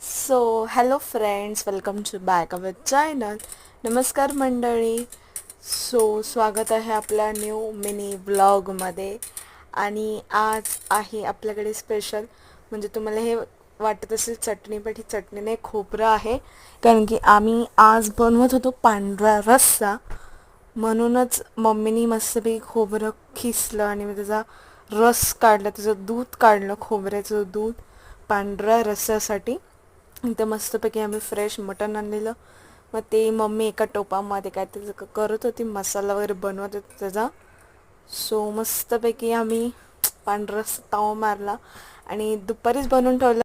So hello friends, welcome to back our channel. नमस्कार मंडळी. स्वागत आहे आपल्या न्यू मिनी ब्लॉगमध्ये. आणि आज आहे आपल्याकडे स्पेशल, म्हणजे तुम्हाला हे वाटत असेल चटणी, पण ही चटणी नाही, खोबरं आहे. कारण की आम्ही आज बनवत होतो पांढरा रस्सा, म्हणूनच मम्मीनी मस्तपैकी खोबरं खिसलं आणि मग त्याचा रस काढला, त्याचं दूध काढलं, खोबऱ्याचं दूध पांढऱ्या रस्स्यासाठी. तर मस्तपैकी आम्ही फ्रेश मटण आणलेलं. मग ते मम्मी एका टोपामध्ये काय त्याचं करत होती, मसाला वगैरे बनवत होती त्याचा. मस्तपैकी आम्ही पांढरा ताव मारला आणि दुपारीच बनवून ठेवलं.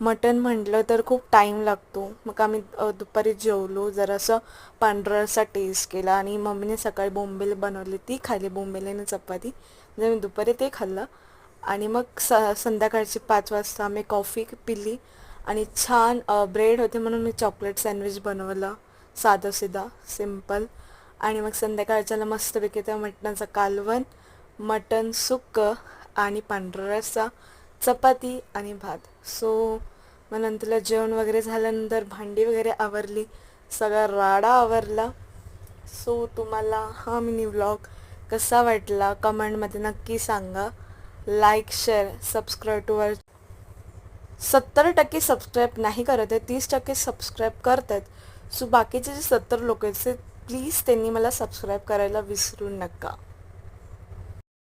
मटण म्हटलं तर खूप टाईम लागतो, मग आम्ही दुपारी जेवलो, जरासं पांढरा रस्सा टेस्ट केला. आणि मम्मीने सकाळी बोंबील बनवली, ती खाल्ली, बोंबील आणि चपाती. म्हणजे मी दुपारी ते खाल्लं. आणि मग संध्याकाळची 5 वाजता आम्ही कॉफी पिली. आणि छान ब्रेड होते म्हणून मी चॉकलेट सँडविच बनवलं, साधं सिधा सिम्पल. आणि मग संध्याकाळच्याला मस्तपैकी त्या मटणाचं कालवण, मटण सुक्कं आणि पांढरा रस्सा, चपाती आणि भात. मग नंतरला जेवण वगैरे झाल्यानंतर भांडी वगैरे आवरली, सगळा राडा आवरला. तुम्हाला हा मिनी व्लॉग कसा वाटला कमेंटमध्ये नक्की सांगा. Like, share, subscribe to our. 70% subscribe नाही करत आहे, 30% सबस्क्राईब करत आहेत. बाकीचे जे 70 लोक आहेत, प्लीज त्यांनी मला सबस्क्राईब करायला विसरू नका.